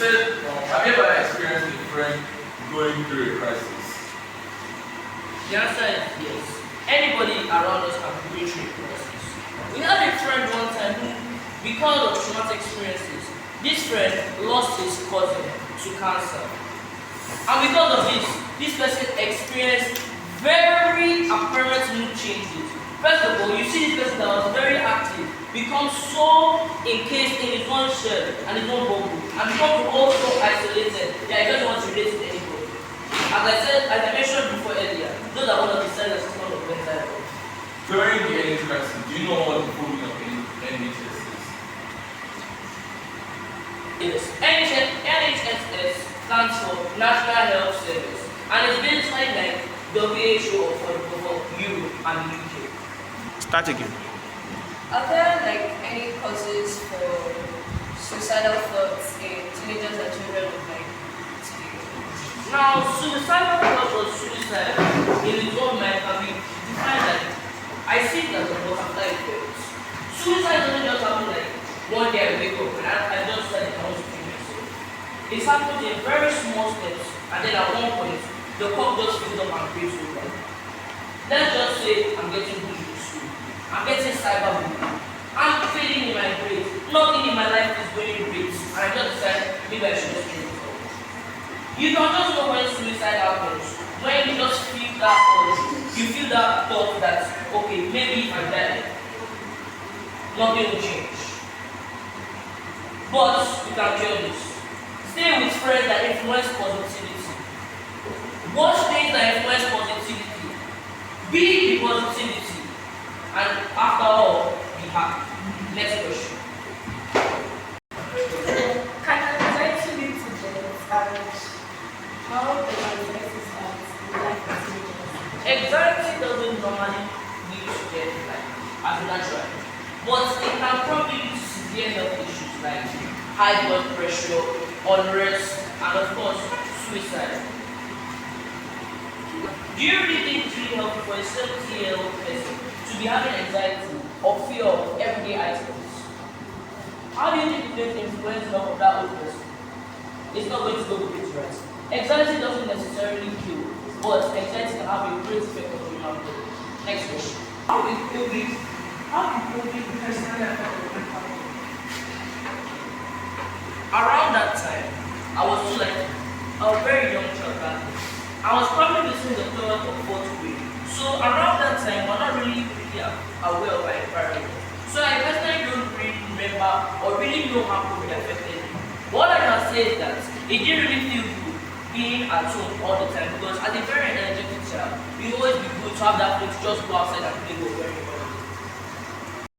said, have you ever experienced a friend going through a crisis? The answer is yes. Anybody around us can be going through a crisis. We had a friend one time who, because of traumatic experiences, this friend lost his cousin to cancer. And because of this person experienced very apparent mood changes. First of all, you see this person that was very active become so encased in his own shell and his own bubble, and become also isolated. Yeah, he doesn't want to relate to anybody. As I mentioned before earlier, those are one of the signs of system of mental health. During the NHS crisis, do you know what the full meaning of NHS is? Yes. NHS stands for National Health Service, and it's basically like WHO for Europe and the UK. Start again. Are there like any causes for suicidal thoughts in teenagers and children of like today? Now, suicidal thoughts or suicide in its own mind can be defined like, I see it as a butterfly effect. Suicide doesn't just happen like one day I wake up and I just said I want to kill myself. It happens in very small steps, and then at one point the cup just fills up and breaks over. Let's just say I'm getting bullied in school. I'm getting cyberbullied. I'm failing in my grades. Nothing in my life is going great. And I just decide maybe I should just kill myself. You can just know when suicide happens. When you just feel that urge, you feel that thought that, okay, maybe if I die, nothing will change. But you can cure this. Stay with friends that influence positivity. Watch things that influence positivity. Be the positivity. And after all, be happy. Next question. Can anxiety lead to death, and how does anxiety start in life as teenagers? Anxiety doesn't normally lead to death like as natural, but it can probably lead to severe health issues like high blood pressure, unrest, and of course, suicide. Do you really think it's really helpful for a 70-year-old person to be having anxiety or fear of everyday items? How do you think it's going to influence the health of that old person? It's not going to go with it, right? Anxiety doesn't necessarily kill, but anxiety can have a great effect on the human body. Next question. How will COVID personally affect the mental health? Around that time, I was still like a very young child back then. I was probably between the third or fourth grade. So around that time, we're not really aware of our environment. So I personally don't really remember or really know how COVID affected me. What I can say is that it didn't really feel good being at home all the time, because as a very energetic child, it always be good to have that place to just go outside and play with very much.